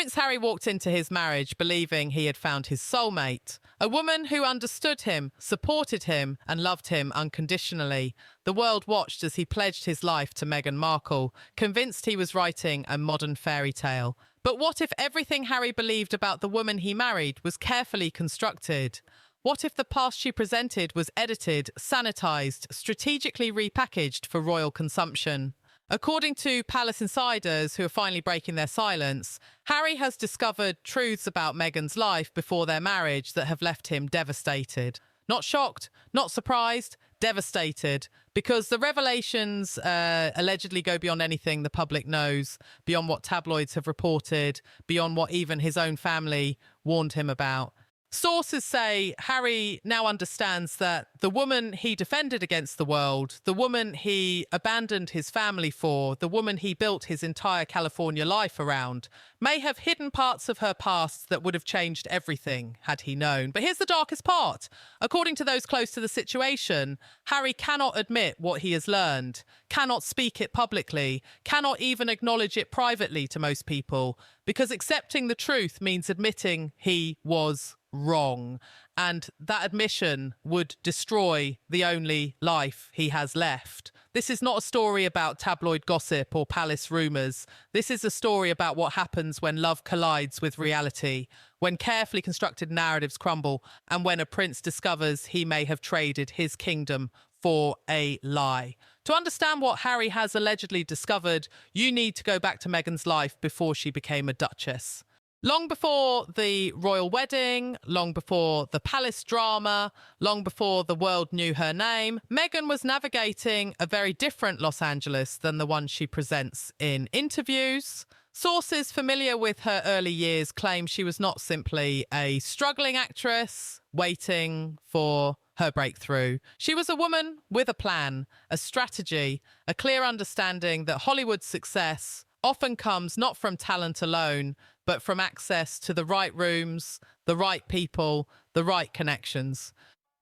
Prince Harry walked into his marriage believing he had found his soulmate, a woman who understood him, supported him, and loved him unconditionally. The world watched as he pledged his life to Meghan Markle, convinced he was writing a modern fairy tale. But what if everything Harry believed about the woman he married was carefully constructed? What if the past she presented was edited, sanitized, strategically repackaged for royal consumption? According to palace insiders who are finally breaking their silence, Harry has discovered truths about Meghan's life before their marriage that have left him devastated. Not shocked, not surprised, devastated, because the revelations allegedly go beyond anything the public knows, beyond what tabloids have reported, beyond what even his own family warned him about. Sources say Harry now understands that the woman he defended against the world, the woman he abandoned his family for, the woman he built his entire California life around, may have hidden parts of her past that would have changed everything had he known. But here's the darkest part. According to those close to the situation, Harry cannot admit what he has learned, cannot speak it publicly, cannot even acknowledge it privately to most people, because accepting the truth means admitting he was wrong, and that admission would destroy the only life he has left. This is not a story about tabloid gossip or palace rumours. This is a story about what happens when love collides with reality, when carefully constructed narratives crumble, and when a prince discovers he may have traded his kingdom for a lie. To understand what Harry has allegedly discovered, you need to go back to Meghan's life before she became a duchess. Long before the royal wedding, long before the palace drama, long before the world knew her name, Meghan was navigating a very different Los Angeles than the one she presents in interviews. Sources familiar with her early years claim she was not simply a struggling actress waiting for her breakthrough. She was a woman with a plan, a strategy, a clear understanding that Hollywood success often comes not from talent alone, but from access to the right rooms, the right people, the right connections.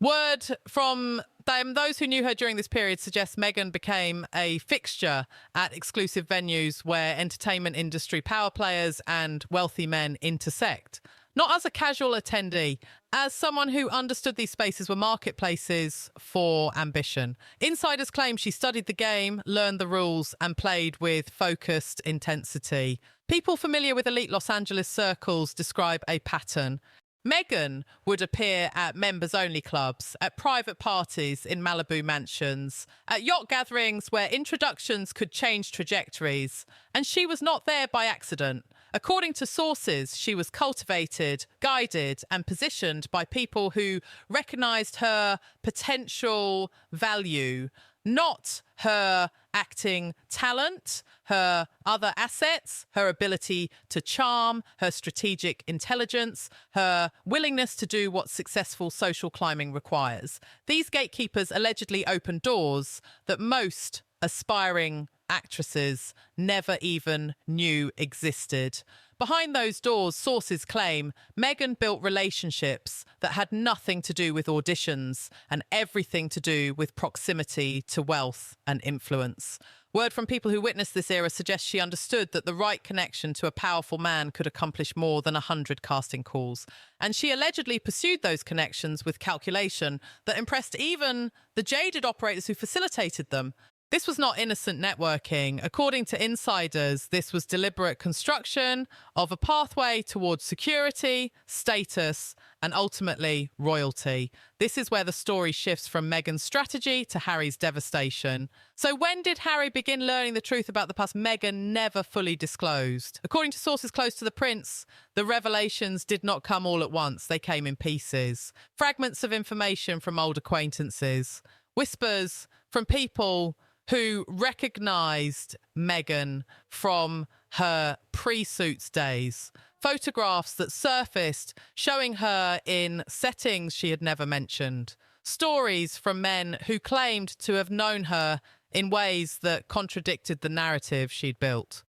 Word from those who knew her during this period suggests Meghan became a fixture at exclusive venues where entertainment industry power players and wealthy men intersect. Not as a casual attendee, as someone who understood these spaces were marketplaces for ambition. Insiders claim she studied the game, learned the rules, and played with focused intensity. People familiar with elite Los Angeles circles describe a pattern. Meghan would appear at members-only clubs, at private parties in Malibu mansions, at yacht gatherings where introductions could change trajectories, and she was not there by accident. According to sources, she was cultivated, guided, and positioned by people who recognized her potential value, not her acting talent, her other assets, her ability to charm, her strategic intelligence, her willingness to do what successful social climbing requires. These gatekeepers allegedly opened doors that most aspiring actresses never even knew existed. Behind those doors, sources claim Meghan built relationships that had nothing to do with auditions and everything to do with proximity to wealth and influence. Word from people who witnessed this era suggests she understood that the right connection to a powerful man could accomplish more than 100 casting calls. And she allegedly pursued those connections with calculation that impressed even the jaded operators who facilitated them. This was not innocent networking. According to insiders, this was deliberate construction of a pathway towards security, status, and ultimately royalty. This is where the story shifts from Meghan's strategy to Harry's devastation. So when did Harry begin learning the truth about the past Meghan never fully disclosed? According to sources close to the prince, the revelations did not come all at once. They came in pieces. Fragments of information from old acquaintances, whispers from people who recognised Meghan from her pre-Suits days, photographs that surfaced showing her in settings she had never mentioned, stories from men who claimed to have known her in ways that contradicted the narrative she'd built.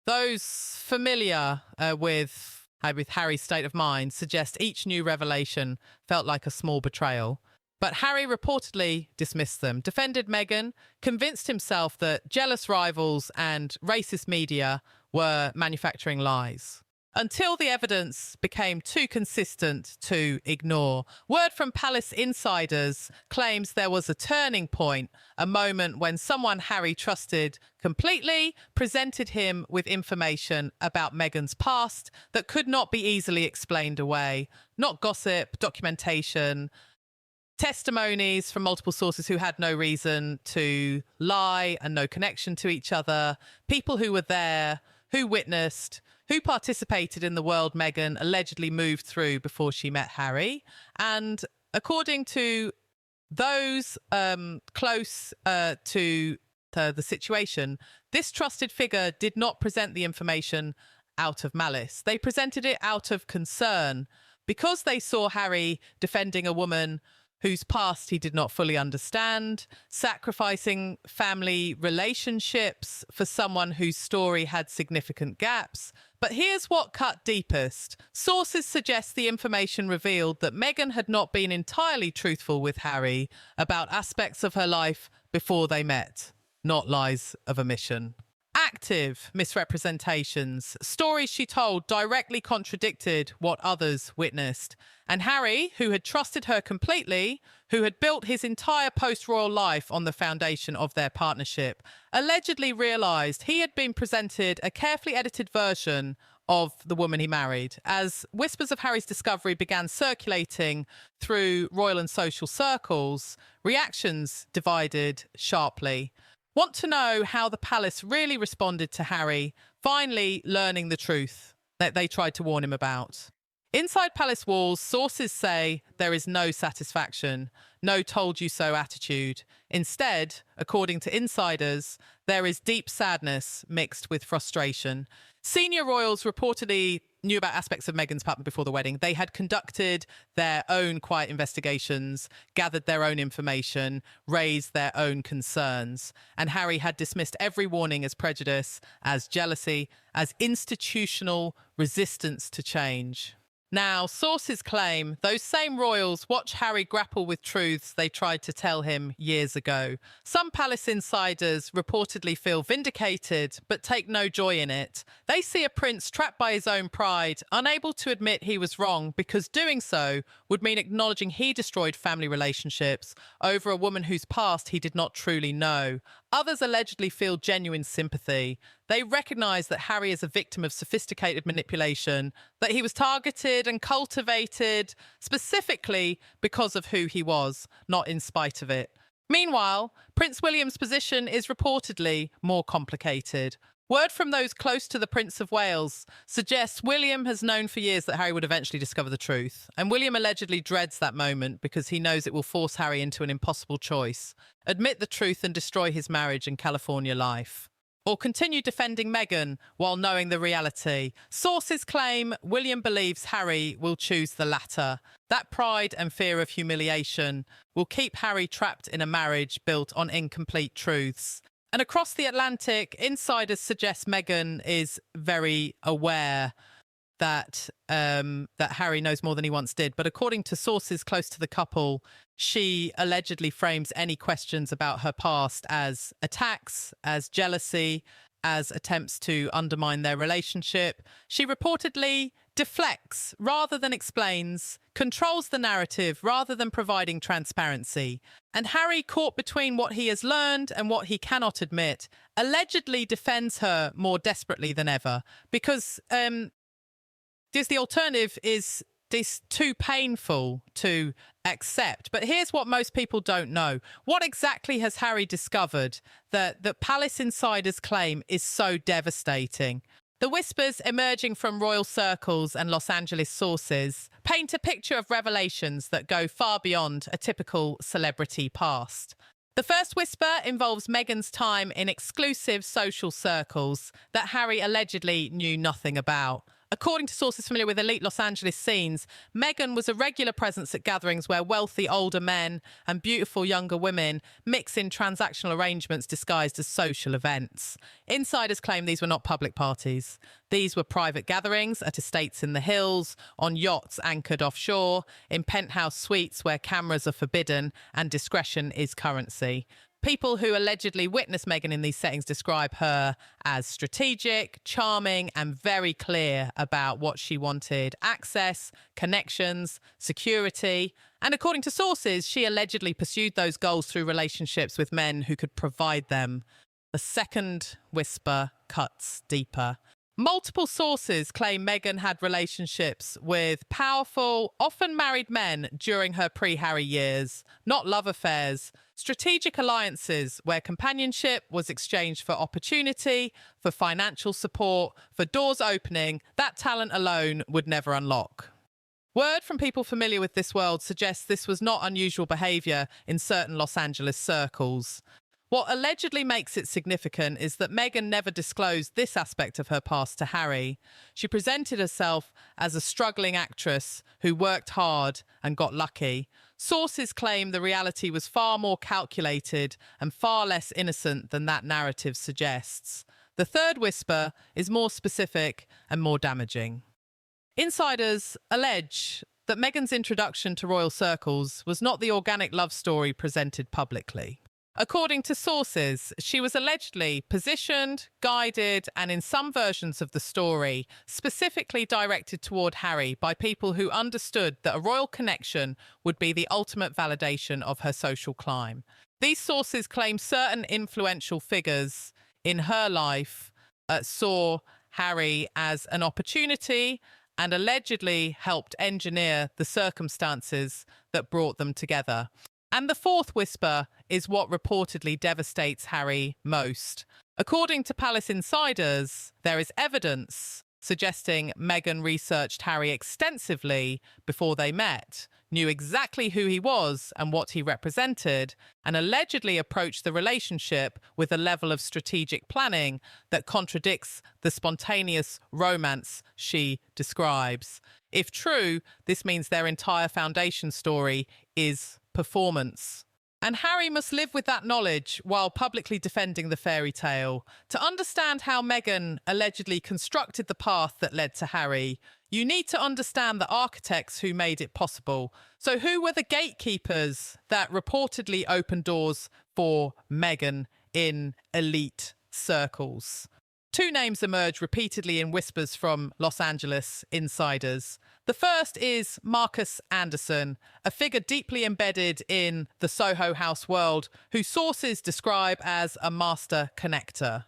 Those familiar with Harry's state of mind suggest each new revelation felt like a small betrayal. But Harry reportedly dismissed them, defended Meghan, convinced himself that jealous rivals and racist media were manufacturing lies. until the evidence became too consistent to ignore. Word from palace insiders claims there was a turning point, a moment when someone Harry trusted completely presented him with information about Meghan's past that could not be easily explained away. Not gossip, documentation, testimonies from multiple sources who had no reason to lie and no connection to each other, people who were there, who witnessed, who participated in the world Meghan allegedly moved through before she met Harry. And according to those close to the situation, this trusted figure did not present the information out of malice. They presented it out of concern because they saw Harry defending a woman whose past he did not fully understand, sacrificing family relationships for someone whose story had significant gaps. But here's what cut deepest. Sources suggest the information revealed that Meghan had not been entirely truthful with Harry about aspects of her life before they met, not lies of omission. Active misrepresentations. Stories she told directly contradicted what others witnessed. And Harry, who had trusted her completely, who had built his entire post-royal life on the foundation of their partnership, allegedly realised he had been presented a carefully edited version of the woman he married. As whispers of Harry's discovery began circulating through royal and social circles, reactions divided sharply. Want to know how the palace really responded to Harry finally learning the truth that they tried to warn him about? Inside palace walls, sources say there is no satisfaction, no told you so attitude. Instead, according to insiders, there is deep sadness mixed with frustration. Senior royals reportedly knew about aspects of Meghan's pattern before the wedding. They had conducted their own quiet investigations, gathered their own information, raised their own concerns. And Harry had dismissed every warning as prejudice, as jealousy, as institutional resistance to change. Now, sources claim those same royals watch Harry grapple with truths they tried to tell him years ago. Some palace insiders reportedly feel vindicated, but take no joy in it. They see a prince trapped by his own pride, unable to admit he was wrong, because doing so would mean acknowledging he destroyed family relationships over a woman whose past he did not truly know. Others allegedly feel genuine sympathy. They recognise that Harry is a victim of sophisticated manipulation, that he was targeted and cultivated specifically because of who he was, not in spite of it. Meanwhile, Prince William's position is reportedly more complicated. Word from those close to the Prince of Wales suggests William has known for years that Harry would eventually discover the truth. And William allegedly dreads that moment because he knows it will force Harry into an impossible choice: admit the truth and destroy his marriage and California life, or continue defending Meghan while knowing the reality. Sources claim William believes Harry will choose the latter. That pride and fear of humiliation will keep Harry trapped in a marriage built on incomplete truths. And across the Atlantic, insiders suggest Meghan is very aware that Harry knows more than he once did. But according to sources close to the couple, she allegedly frames any questions about her past as attacks, as jealousy, as attempts to undermine their relationship. She reportedly deflects rather than explains, controls the narrative rather than providing transparency. And Harry, caught between what he has learned and what he cannot admit, allegedly defends her more desperately than ever because the alternative is this too painful to accept. But here's what most people don't know. What exactly has Harry discovered that palace insiders claim is so devastating? The whispers emerging from royal circles and Los Angeles sources paint a picture of revelations that go far beyond a typical celebrity past. The first whisper involves Meghan's time in exclusive social circles that Harry allegedly knew nothing about. According to sources familiar with elite Los Angeles scenes, Meghan was a regular presence at gatherings where wealthy older men and beautiful younger women mix in transactional arrangements disguised as social events. Insiders claim these were not public parties. These were private gatherings at estates in the hills, on yachts anchored offshore, in penthouse suites where cameras are forbidden and discretion is currency. People who allegedly witnessed Meghan in these settings describe her as strategic, charming, and very clear about what she wanted: access, connections, security. And according to sources, she allegedly pursued those goals through relationships with men who could provide them. The second whisper cuts deeper. Multiple sources claim Meghan had relationships with powerful, often married men during her pre-Harry years, not love affairs, strategic alliances where companionship was exchanged for opportunity, for financial support, for doors opening that talent alone would never unlock. Word from people familiar with this world suggests this was not unusual behaviour in certain Los Angeles circles. What allegedly makes it significant is that Meghan never disclosed this aspect of her past to Harry. She presented herself as a struggling actress who worked hard and got lucky. Sources claim the reality was far more calculated and far less innocent than that narrative suggests. The third whisper is more specific and more damaging. Insiders allege that Meghan's introduction to royal circles was not the organic love story presented publicly. According to sources, she was allegedly positioned, guided, and in some versions of the story, specifically directed toward Harry by people who understood that a royal connection would be the ultimate validation of her social climb. These sources claim certain influential figures in her life saw Harry as an opportunity and allegedly helped engineer the circumstances that brought them together. And the fourth whisper is what reportedly devastates Harry most. According to palace insiders, there is evidence suggesting Meghan researched Harry extensively before they met, knew exactly who he was and what he represented, and allegedly approached the relationship with a level of strategic planning that contradicts the spontaneous romance she describes. If true, this means their entire foundation story is performance. And Harry must live with that knowledge while publicly defending the fairy tale. To understand how Meghan allegedly constructed the path that led to Harry, you need to understand the architects who made it possible. So who were the gatekeepers that reportedly opened doors for Meghan in elite circles? Two names emerge repeatedly in whispers from Los Angeles insiders. The first is Marcus Anderson, a figure deeply embedded in the Soho House world, whose sources describe as a master connector.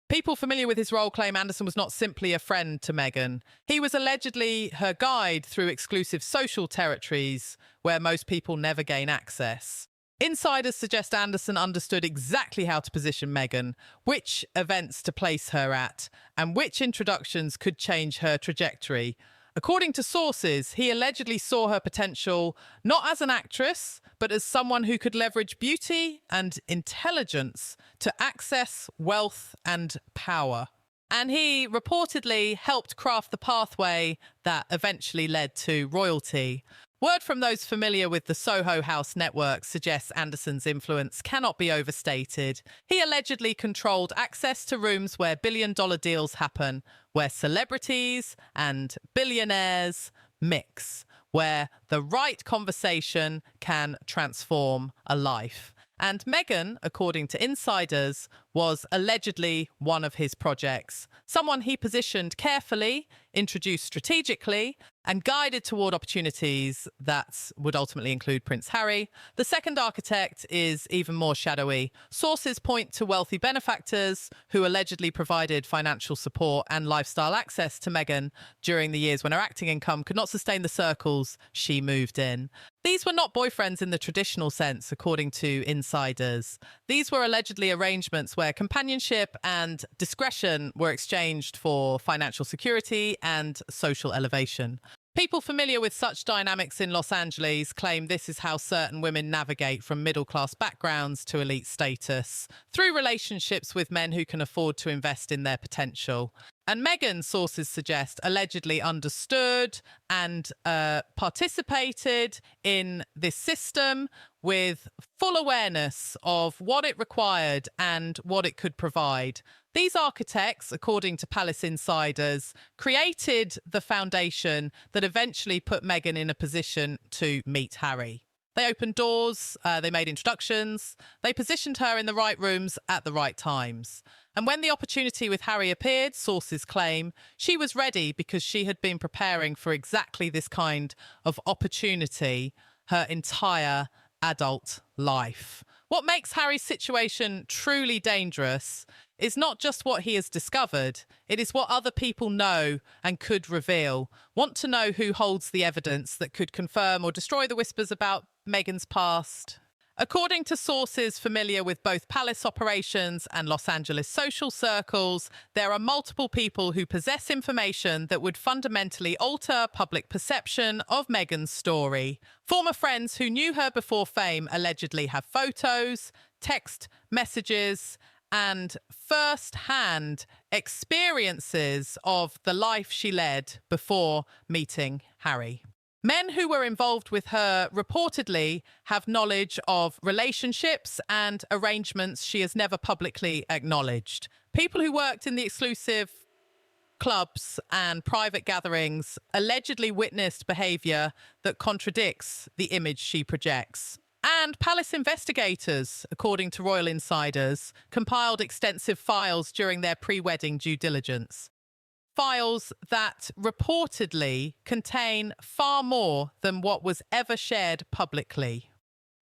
People familiar with his role claim Anderson was not simply a friend to Meghan. He was allegedly her guide through exclusive social territories where most people never gain access. Insiders suggest Anderson understood exactly how to position Meghan, which events to place her at, and which introductions could change her trajectory. According to sources, he allegedly saw her potential not as an actress, but as someone who could leverage beauty and intelligence to access wealth and power. And he reportedly helped craft the pathway that eventually led to royalty. Word from those familiar with the Soho House network suggests Anderson's influence cannot be overstated. He allegedly controlled access to rooms where billion-dollar deals happen, where celebrities and billionaires mix, where the right conversation can transform a life. And Meghan, according to insiders, was allegedly one of his projects. Someone he positioned carefully, introduced strategically, and guided toward opportunities that would ultimately include Prince Harry. The second architect is even more shadowy. Sources point to wealthy benefactors who allegedly provided financial support and lifestyle access to Meghan during the years when her acting income could not sustain the circles she moved in. These were not boyfriends in the traditional sense, according to insiders. These were allegedly arrangements where companionship and discretion were exchanged for financial security and social elevation. People familiar with such dynamics in Los Angeles claim this is how certain women navigate from middle-class backgrounds to elite status, through relationships with men who can afford to invest in their potential. And Meghan, sources suggest, allegedly understood and participated in this system with full awareness of what it required and what it could provide. These architects, according to palace insiders, created the foundation that eventually put Meghan in a position to meet Harry. They opened doors, they made introductions, they positioned her in the right rooms at the right times. And when the opportunity with Harry appeared, sources claim, she was ready because she had been preparing for exactly this kind of opportunity her entire adult life. What makes Harry's situation truly dangerous is not just what he has discovered, it is what other people know and could reveal. Want to know who holds the evidence that could confirm or destroy the whispers about Meghan's past? According to sources familiar with both palace operations and Los Angeles social circles, there are multiple people who possess information that would fundamentally alter public perception of Meghan's story. Former friends who knew her before fame allegedly have photos, text messages, and first-hand experiences of the life she led before meeting Harry. Men who were involved with her reportedly have knowledge of relationships and arrangements she has never publicly acknowledged. People who worked in the exclusive clubs and private gatherings allegedly witnessed behaviour that contradicts the image she projects. And palace investigators, according to royal insiders, compiled extensive files during their pre-wedding due diligence. Files that reportedly contain far more than what was ever shared publicly.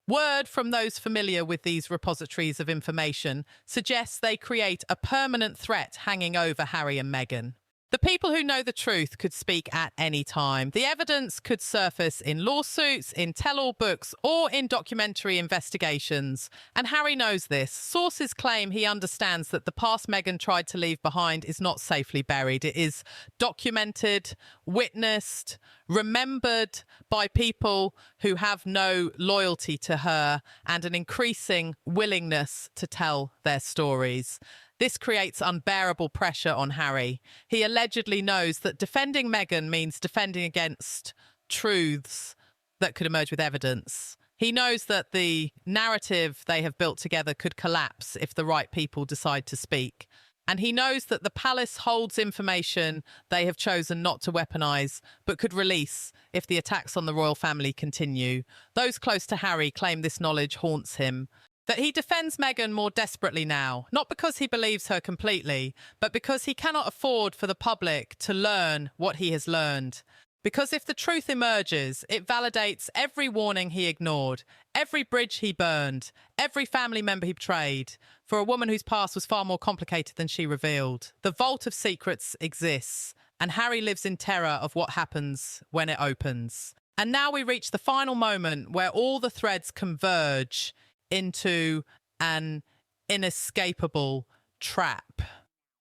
Word from those familiar with these repositories of information suggests they create a permanent threat hanging over Harry and Meghan. The people who know the truth could speak at any time. The evidence could surface in lawsuits, in tell-all books, or in documentary investigations. And Harry knows this. Sources claim he understands that the past Meghan tried to leave behind is not safely buried. It is documented, witnessed, remembered by people who have no loyalty to her and an increasing willingness to tell their stories. This creates unbearable pressure on Harry. He allegedly knows that defending Meghan means defending against truths that could emerge with evidence. He knows that the narrative they have built together could collapse if the right people decide to speak. And he knows that the palace holds information they have chosen not to weaponise, but could release if the attacks on the royal family continue. Those close to Harry claim this knowledge haunts him. That he defends Meghan more desperately now, not because he believes her completely, but because he cannot afford for the public to learn what he has learned. Because if the truth emerges, it validates every warning he ignored, every bridge he burned, every family member he betrayed, for a woman whose past was far more complicated than she revealed. The vault of secrets exists, and Harry lives in terror of what happens when it opens. And now we reach the final moment where all the threads converge into an inescapable trap.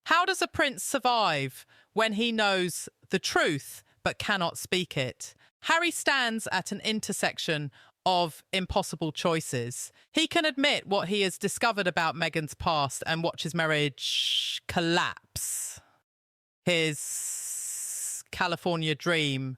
How does a prince survive when he knows the truth but cannot speak it? Harry stands at an intersection of impossible choices. He can admit what he has discovered about Meghan's past and watch his marriage collapse. His California dream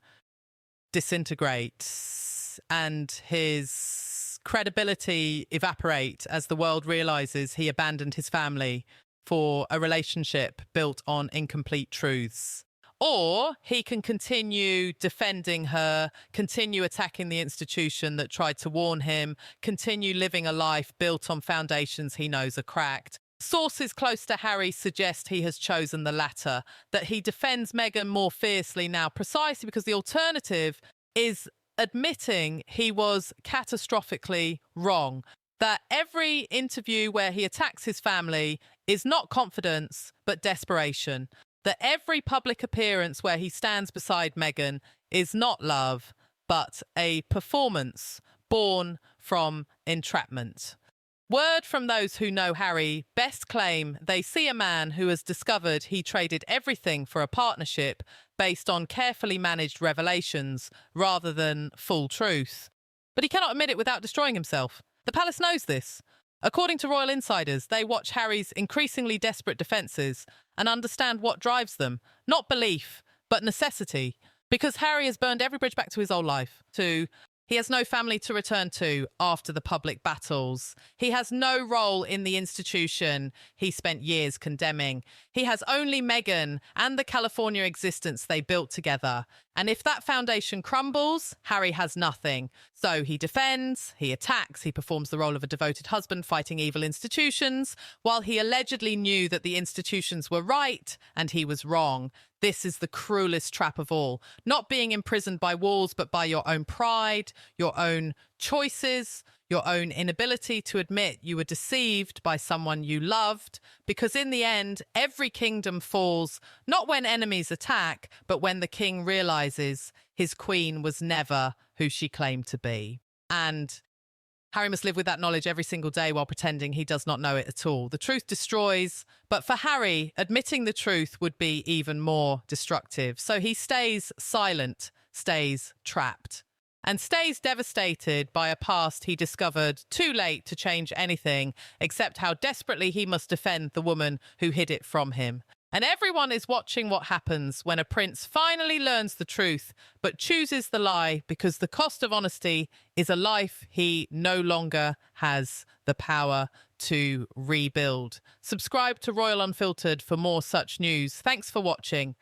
disintegrate and his credibility evaporate as the world realizes he abandoned his family for a relationship built on incomplete truths. Or he can continue defending her, continue attacking the institution that tried to warn him, continue living a life built on foundations he knows are cracked. Sources close to Harry suggest he has chosen the latter, that he defends Meghan more fiercely now precisely because the alternative is admitting he was catastrophically wrong, that every interview where he attacks his family is not confidence but desperation, that every public appearance where he stands beside Meghan is not love but a performance born from entrapment. Word from those who know Harry best claim they see a man who has discovered he traded everything for a partnership based on carefully managed revelations rather than full truth. But he cannot admit it without destroying himself. The palace knows this. According to royal insiders, they watch Harry's increasingly desperate defences and understand what drives them. Not belief, but necessity. Because Harry has burned every bridge back to his old life, to He has no family to return to after the public battles. He has no role in the institution he spent years condemning. He has only Meghan and the California existence they built together. And if that foundation crumbles, Harry has nothing. So he defends, he attacks, he performs the role of a devoted husband fighting evil institutions, while he allegedly knew that the institutions were right and he was wrong. This is the cruelest trap of all. Not being imprisoned by walls, but by your own pride, your own choices, your own inability to admit you were deceived by someone you loved. Because in the end, every kingdom falls, not when enemies attack, but when the king realizes his queen was never who she claimed to be. And Harry must live with that knowledge every single day while pretending he does not know it at all. The truth destroys, but for Harry, admitting the truth would be even more destructive. So he stays silent, stays trapped, and stays devastated by a past he discovered too late to change anything except how desperately he must defend the woman who hid it from him. And everyone is watching what happens when a prince finally learns the truth, but chooses the lie because the cost of honesty is a life he no longer has the power to rebuild. Subscribe to Royal Unfiltered for more such news. Thanks for watching.